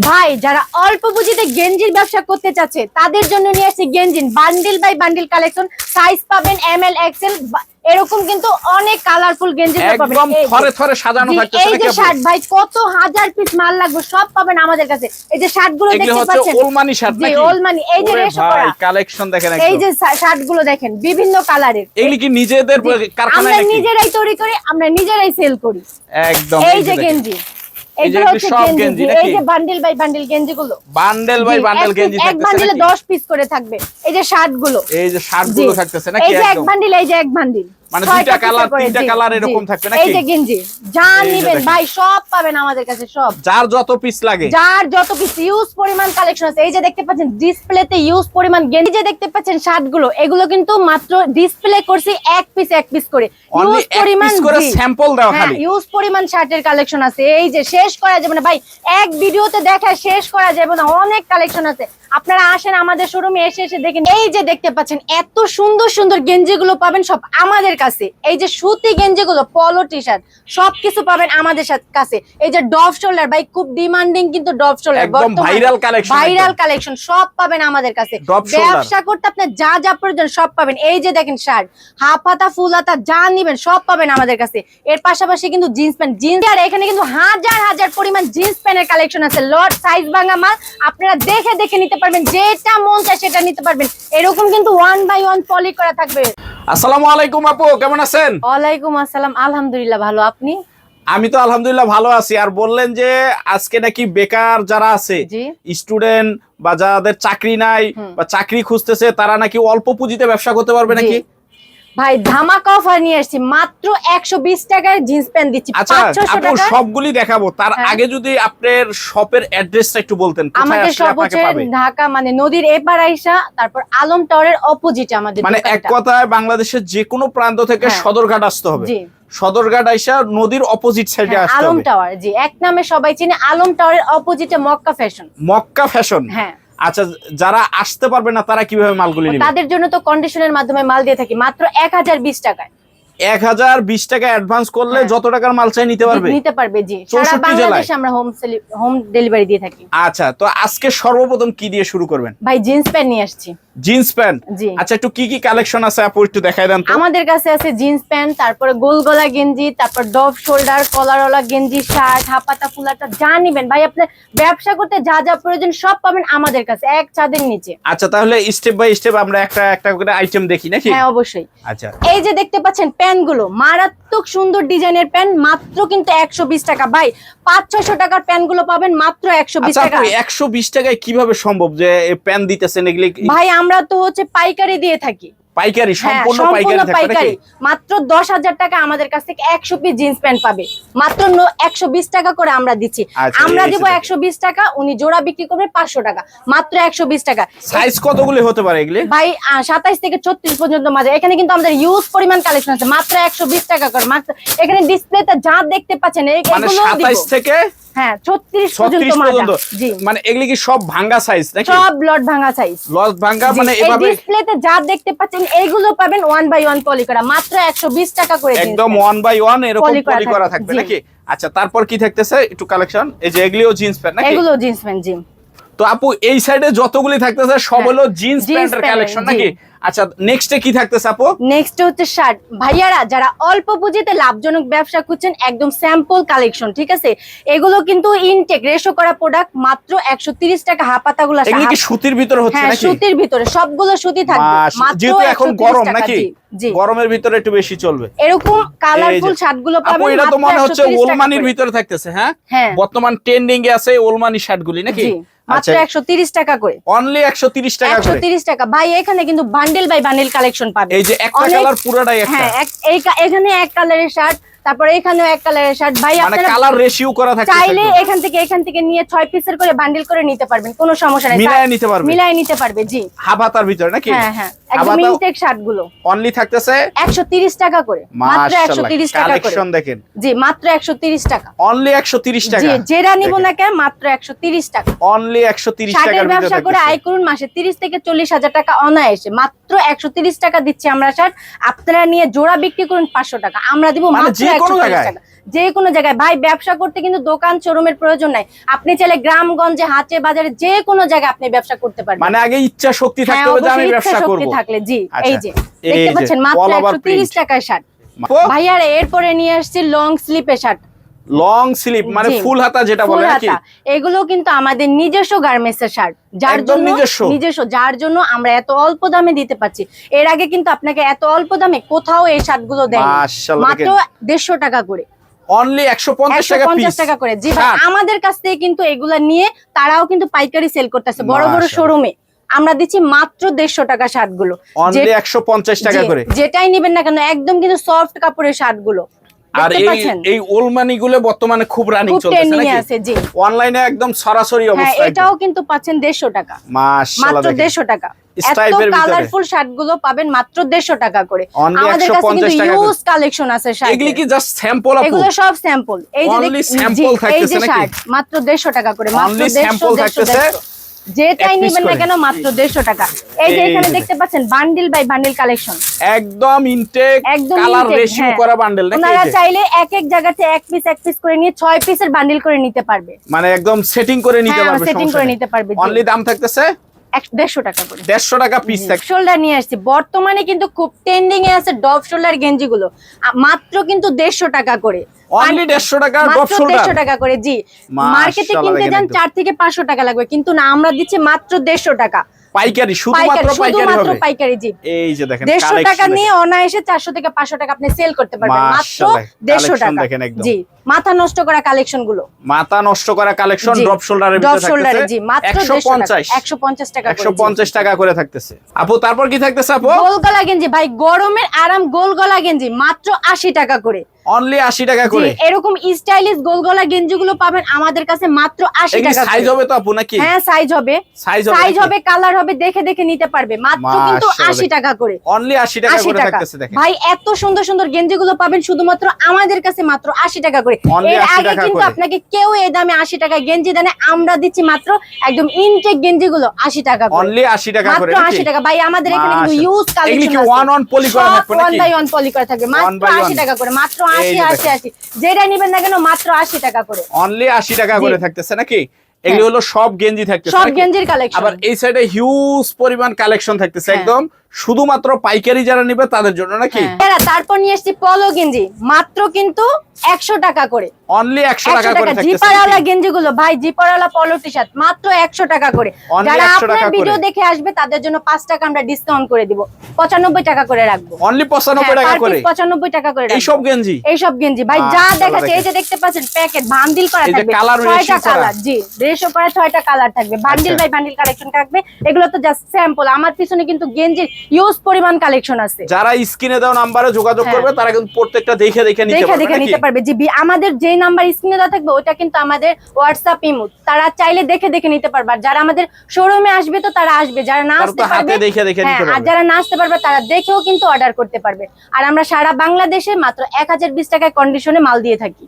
ভাই যারা অল্প পুঁজিতে গেঞ্জির ব্যবসা করতে চাচ্ছে তাদের জন্য নিয়ে আসছি গেঞ্জি bundle by bundle collection. Size পাবেন এম এল এক্সেল, এরকম কিন্তু অনেক কালারফুল গেঞ্জি পাবেন। একদম থরে থরে সাজানো থাকতেছে। এই যে শার্ট ভাই কত হাজার পিস মাল লাগবে সব পাবেন আমাদের কাছে। এই যে শার্ট গুলো দেখতে পাচ্ছেন ওলমানি শার্ট নাকি? জি ওলমানি। এই যে রেশো করা ভাই কালেকশন দেখেন একদম। এই যে শার্ট গুলো দেখেন বিভিন্ন কালারের। এগুলি কি নিজেদের কারখানায় আমরা নাকি? নিজেরাই তৈরি করি, আমরা নিজেরাই সেল করি। একদম এই যে গেঞ্জি, এইগুলো হচ্ছে গেঞ্জি। এই যে বান্ডিল বাই বান্ডিল গেঞ্জি গুলো, বান্ডেল বাই বান্ডেল গেঞ্জি থাকতেছে। এক বান্ডিলে 10 পিস করে থাকবে। এই যে শার্ট গুলো, এই যে শার্ট গুলো থাকতেছে নাকি? এই যে এক বান্ডিল, এই যে এক বান্ডিল, মানে দুইটা কালার তিনটা কালার এরকম থাকবে নাকি? এই যে গেঞ্জি যা নিবেন ভাই সব পাবেন আমাদের কাছে, সব যার যত পিস লাগে, যার যত পিস। ইউজ পরিমাণ কালেকশন আছে। এই যে দেখতে পাচ্ছেন ডিসপ্লেতে ইউজ পরিমাণ গেঞ্জি, যে দেখতে পাচ্ছেন শার্ট গুলো, এগুলো কিন্তু মাত্র ডিসপ্লে করছি এক পিস করে। ইউজ পরিমাণ করে স্যাম্পল দাও খালি। ইউজ পরিমাণ শার্টের কালেকশন আছে। এই যে শেষ করা যাবে না ভাই, এক ভিডিওতে দেখা শেষ করা যাবে না, অনেক কালেকশন আছে। আপনারা আসেন আমাদের শোরুমে, এসে দেখেন। এই যে দেখতে পাচ্ছেন এত সুন্দর সুন্দর গেঞ্জি গুলো পাবেন সব আমাদের কাছে। এই যে সুতি গেঞ্জি গুলো, পলো টি শার্ট সবকিছু পাবেন আমাদের কাছে। এই যে ডভ শোল্ডার ভাই খুব ডিমান্ডিং কিন্তু ডভ শোল্ডার, একদম ভাইরাল কালেকশন, ভাইরাল কালেকশন সব পাবেন আমাদের কাছে। ব্যবসা করতে আপনার যা যা প্রয়োজন সব পাবেন। এই যে দেখেন শার্ট হাফ হাতা ফুল হাতা যা নিবেন সব পাবেন আমাদের কাছে। এর পাশাপাশি কিন্তু জিন্স প্যান্ট, আর এখানে কিন্তু হাজার হাজার পরিমাণ জিন্স প্যান্টের কালেকশন আছে। লট সাইজ ভাঙা মাল, আপনারা দেখে দেখে নিতে পারবেন, যেটা মন চায় সেটা নিতে পারবেন। এরকম কিন্তু 1 বাই 1 পলি করা থাকবে। আসসালামু আলাইকুম আপু, কেমন আছেন? ওয়ালাইকুম আসসালাম, আলহামদুলিল্লাহ ভালো, আপনি? আমি তো আলহামদুলিল্লাহ ভালো আছি। আর বললেন যে আজকে নাকি বেকার যারা আছে, স্টুডেন্ট বা যাদের চাকরি নাই বা চাকরি খুঁজতেছে, তারা নাকি অল্প পুঁজিতে ব্যবসা করতে পারবে নাকি? ভাই ধামাকা অফার নিয়ে আসছি, মাত্র 120 টাকায় জিন্স প্যান্ট দিচ্ছি। আচ্ছা আপু সবগুলি দেখাবো, তার আগে যদি আপনার শপের অ্যাড্রেসটা একটু বলতেন। আমাদের শপ হচ্ছে ঢাকা মানে নদীর এপার আইসা, তারপর আলম টাওয়ারের অপোজিটে আমাদের। মানে এক কথায় বাংলাদেশের যে কোনো প্রান্ত থেকে সদরঘাট আসতে হবে। সদরঘাট আইসা নদীর অপোজিট সাইডে আসতে হবে। আলম টাওয়ার, জি এক নামে সবাই চিনে। আলম টাওয়ারের অপোজিটে মক্কা ফ্যাশন। মক্কা ফ্যাশন, হ্যাঁ। আচ্ছা যারা আসতে পারবে না তারা কিভাবে মালগুলি নেবে? তাদের জন্য তো কন্ডিশনের মাধ্যমে মাল দিয়ে থাকি মাত্র 1020 টাকায়। 1020 টাকা অ্যাডভান্স করলে যত টাকার মাল চাই নিতে পারবে। জি সারা বাংলাদেশে আমরা হোম ডেলিভারি দিয়ে থাকি। আচ্ছা তো আজকে সর্বপ্রথম কি দিয়ে শুরু করবেন? ভাই জিন্স প্যান্ট নিয়ে আসছি। জিন্স প্যান্ট, জি। আচ্ছা একটু কি কি কালেকশন আছে আপু একটু দেখাই দেন তো। আমাদের কাছে আছে জিন্স প্যান্ট, তারপরে গোল গলা গেঞ্জি, তারপর ডভ শোল্ডার কলারওয়ালা গেঞ্জি, শার্ট হাফাতা ফুলাতা যা নিবেন ভাই, আপনি ব্যবসা করতে যা যা প্রয়োজন সব পাবেন আমাদের কাছে এক ছাদের নিচে। আচ্ছা তাহলে স্টেপ বাই স্টেপ আমরা একটা একটা করে আইটেম দেখি নাকি? হ্যাঁ অবশ্যই। আচ্ছা এই যে দেখতে পাচ্ছেন প্যান্ট গুলো, মারাত্মক সুন্দর ডিজাইনের প্যান্ট, মাত্র কিন্তু 120 টাকা। ভাই 500-600 টাকার প্যান্ট গুলো পাবেন মাত্র 120 টাকা। 120 টাকায় কিভাবে সম্ভব যে প্যান্ট দিতেছেন এগুলি? ভাই আমরা তো হচ্ছে পাইকারি দিয়ে থাকি। পাইকারি, সম্পূর্ণ পাইকারি। মাত্র 10,000 টাকা আমাদের কাছ থেকে 100 পিস জিন্স প্যান্ট পাবে। মাত্র 120 টাকা করে আমরা দিচ্ছি। আমরা দিব 120 টাকা, উনি জোড়া বিক্রি করবে 500 টাকা। মাত্র 120 টাকা। সাইজ কতগুলো হতে পারে এগুলি? ভাই 27 থেকে 36 পর্যন্ত মাঝে। এখানে কিন্তু আমাদের ইউজ পরিমাণ কালেকশন আছে। মাত্র 120 টাকা করে। মাত্র এখানে ডিসপ্লেতে যা দেখতে পাচ্ছেন মানে 27 থেকে হ্যাঁ 36 পর্যন্ত। জি মানে এগুলি কি সব ভাঙা সাইজ নাকি? সব লট ভাঙা সাইজ। লট ভাঙা মানে এভাবে ডিসপ্লেতে যা দেখতে পাচ্ছেন এইগুলো পাবেন 1 বাই 1 পলি করা, মাত্র 120 টাকা করে। একদম 1 বাই 1 এরকম পলি করা থাকবে নাকি? আচ্ছা তারপর কি থাকতেছে একটু কালেকশন? এই যে এগুলিও জিন্স প্যান্ট নাকি? এগুলো জিন্স প্যান্ট, জি। তো আপু এই সাইডে যতগুলি থাকতেছে সব হলো জিন্স প্যান্টের কালেকশন নাকি? আচ্ছা নেক্সটে কি থাকতেছে আপু? নেক্সট হচ্ছে শার্ট। ভাইয়ারা যারা অল্প পুঁজিতে লাভজনক ব্যবসা করছেন, একদম স্যাম্পল কালেকশন, ঠিক আছে? এগুলো কিন্তু ইনটেক রেশো করা প্রোডাক্ট, মাত্র 130 টাকা। হাফাতাগুলো এগুলো কি সুতির ভিতরে হচ্ছে নাকি? হ্যাঁ সুতির ভিতরে, সবগুলো সুতি থাকবে। মাত্র যেহেতু এখন গরম নাকি? জি গরমের ভিতরে একটু বেশি চলবে। এরকম কালারফুল শার্টগুলো পাবেন। আপু এটা তো মনে হচ্ছে ওলমানির ভিতরে থাকতেছে। হ্যাঁ বর্তমান ট্রেন্ডিং এ আছে ওলমানি শার্টগুলি নাকি? মাত্র 130 টাকা করে। অনলি 130 টাকা করে। 130 টাকা। ভাই এখানে কিন্তু বান্ডেল বাই বান্ডেল কালেকশন পাবেন। এই যে একটা কালার পুরোটাই একটা। হ্যাঁ এখানে এক কালারের শার্ট, তারপর এখানেও এক কালারের শার্ট। ভাই আপনারা কালার রেশিও করা থাকে, চাইলে এখান থেকে নিয়ে 6 পিসের করে বান্ডেল করে নিতে পারবেন, কোনো সমস্যা নাই। মিলায় নিতে পারবে জি। হাফাতার ভিতরে নাকি? হ্যাঁ একদম ইনটেক শার্ট গুলো অনলি থাকতেছে 130 টাকা করে। মাত্র 130 টাকা করে। কালেকশন দেখেন। জি মাত্র 130 টাকা। অনলি 130 টাকা। জি যেটা নিব না কেন মাত্র 130 টাকা। অনলি 130 টাকা। শার্টের ব্যবসা করে আয় করুন মাসে 30 থেকে 40 হাজার টাকা অনায়াসে। মাত্র 130 টাকা দিচ্ছি আমরা শার্ট। আপনারা নিয়ে জোড়া বিক্রি করুন 500 টাকা, আমরা দিব মাত্র যে কোনো জায়গায় ভাই ব্যবসা করতে কিন্তু দোকান শোরুমের প্রয়োজন নাই, আপনি চাইলে গ্রামগঞ্জে হাটে বাজারে যে কোনো জায়গায় আপনি ব্যবসা করতে পারবেন। মানে আগে ইচ্ছা শক্তি থাকতে হবে যে আমি ব্যবসা করব, শক্তি থাকলে। জি এই যে দেখতে পাচ্ছেন মাত্র 130 টাকায় শার্ট। ভাইয়া এরপরে নিয়ে আসছি লং স্লিপের শার্ট। লং স্লিপ মানে ফুল হাতা যেটা বলে নাকি, এগুলো কিন্তু আমাদের নিজস্ব গার্মেন্টস এর শার্ট, যার জন্য নিজস্ব, যার জন্য আমরা এত অল্প দামে দিতে পারছি। এর আগে কিন্তু আপনাকে এত অল্প দামে কোথাও এই শার্টগুলো দেয় মাত্র 150 টাকা করে, অনলি 150 টাকা করে। জি ভাই, আমাদের কাছ থেকে কিন্তু এগুলা নিয়ে তারাও কিন্তু পাইকারি সেল করতেছে বড় বড় শোরুমে। আমরা দিচ্ছি মাত্র 150 টাকা শার্ট গুলো, অনলি 150 টাকা করে। যেটাই নেবেন না কেন একদম কিন্তু সফট কাপড়ের শার্ট গুলো। আর এই ওলমানি গুলো বর্তমানে খুব রানিং চলতেছে নাকি? জি অনলাইনে একদম সরাসরি অবস্থা। এটাও কিন্তু পাচ্ছেন 150 টাকা, মাশাআল্লাহ, মাত্র 150 টাকা। এত কালারফুল শার্ট গুলো পাবেন মাত্র 150 টাকা করে। আমাদের কাছে কিন্তু ইউজ কালেকশন আছে শার্ট। এগুলি কি জাস্ট স্যাম্পল আপু? এগুলো সব স্যাম্পল। এই যে এই যে শার্ট মাত্র 150 টাকা করে, মাত্র 150 যেটাই নেবেন না কেন মাত্র 150 টাকা। এই যে এখানে দেখতে পাচ্ছেন বান্ডিল বাই বান্ডিল কালেকশন, একদম ইনটেক কালার রেশিও করা বান্ডেল নাকি? আপনারা চাইলে এক এক জায়গাতে এক পিস করে নিয়ে 6 পিসের বান্ডিল করে নিতে পারবে, মানে একদম সেটিং করে নিতে পারবে, সেটিং করে নিতে পারবে। অনলি দাম থাকতেছে 150 টাকা করে, 150 টাকা পিস থাকে। শোল্ডার নিয়ে আসছি, বর্তমানে কিন্তু খুব ট্রেন্ডিং এ আছে ডব শোল্ডার গেঞ্জি গুলো, মাত্র কিন্তু 150 টাকা করে। অনলি 150 টাকা ডব শোল্ডার, 150 টাকা করে। জি, মার্কেটে কিনতে যান 4 থেকে 500 টাকা লাগবে, কিন্তু না, আমরা দিচ্ছি মাত্র 150 টাকা পাইকারি, শুধুমাত্র পাইকারি। জি, এই যে দেখেন 150 টাকা নিয়ে অনায়াসে 400 থেকে 500 টাকা আপনি সেল করতে পারবেন মাত্র 150 টাকা। জি, মাথা নষ্ট করা কালেকশন গুলো, মাথা নষ্ট করা কালেকশন ড্রপ শোল্ডারের ভিতরে থাকতেছে। জি, মাত্র 150 টাকা করে, 150 টাকা করে থাকতেছে। আপু তারপর কি থাকতেছে আপু? গোল গলা গেঞ্জি ভাই, গরমের আরাম গোল গলা গেঞ্জি মাত্র 80 টাকা করে, অনলি 80 টাকা করে। এরকম স্টাইলিশ গোল গলা গেঞ্জি গুলো পাবেন আমাদের কাছে মাত্র 80 টাকা করে। সাইজ হবে তো আপু নাকি? হ্যাঁ, সাইজ হবে, কালার হবে, দেখে দেখে নিতে পারবে, মাত্র কিন্তু 80 টাকা করে, অনলি 80 টাকা করে থাকতেছে। দেখেন ভাই, এত সুন্দর সুন্দর গেঞ্জি গুলো পাবেন শুধুমাত্র আমাদের কাছে মাত্র 80 টাকা করে। এর আগে কিন্তু আপনাকে কেউ এই দামে 80 টাকা গেঞ্জি দেয় না, আমরা দিচ্ছি মাত্র একদম ইনটেক গেঞ্জি গুলো 80 টাকা করে, অনলি 80 টাকা করে, মাত্র 80 টাকা। ভাই, আমাদের এখানে কিন্তু ইউজ কালেকশন আছে, ওয়ান অন পলি করা থাকবে নাকি? 1 বাই 1 পলি করা থাকবে, মাত্র 80 টাকা করে, মাত্র 80 যেটা নেবেন না কেন মাত্র 80 টাকা করে, অনলি 80 টাকা করে থাকতেছে নাকি? এগুলো হলো সব গেঞ্জি থাকতেছে, সব গেঞ্জির কালেকশন। আবার এই সাইডে হিউজ পরিমাণ কালেকশন থাকতেছে, একদম শুধুমাত্র পাইকারি যারা নেবে তাদের জন্য নাকি? তারপর নিয়ে আসছি পলো গেঞ্জি, মাত্র কিন্তু 100 টাকা করে, অনলি 100 টাকা করে থাকতেছে। জিপারওয়ালা গেঞ্জি গুলো ভাই, জিপারওয়ালা পলো টি-শার্ট মাত্র 100 টাকা করে। যারা আপনার ভিডিও দেখে আসবে তাদের জন্য 5 টাকা আমরা ডিসকাউন্ট করে দিব, 95 টাকা করে রাখবো, অনলি 95 টাকা করে, 95 টাকা করে এই সব গেঞ্জি ভাই যা দেখাচ্ছে। এই যে দেখতে পাচ্ছেন প্যাকেট বান্ডিল করা থাকবে, 6টা কালার। জি, রেশো করা 6টা কালার থাকবে, বান্ডিল বাই বান্ডিল কালেকশন থাকবে। এগুলো তো জাস্ট স্যাম্পল, আমার পিছনে কিন্তু গেঞ্জির ইউজ পরিমাণ কালেকশন আছে। যারা স্ক্রিনে দেওয়া নম্বরে যোগাযোগ করবে তারা কিন্তু প্রত্যেকটা দেখে নিতে পারবে। জি, আমাদের যে নাম্বার স্ক্রিনে দেওয়া থাকবে ওটা কিন্তু আমাদের হোয়াটসঅ্যাপ ইমো, তারা চাইলে দেখে নিতে পারবে। আর যারা আমাদের শোরুমে আসবে তো তারা আসবে, যারা না আসতে পারবে আর যারা না আসতে পারবে তারা দেখেও কিন্তু অর্ডার করতে পারবে। আর আমরা সারা বাংলাদেশে মাত্র 1020 টাকায় কন্ডিশনে মাল দিয়ে থাকি।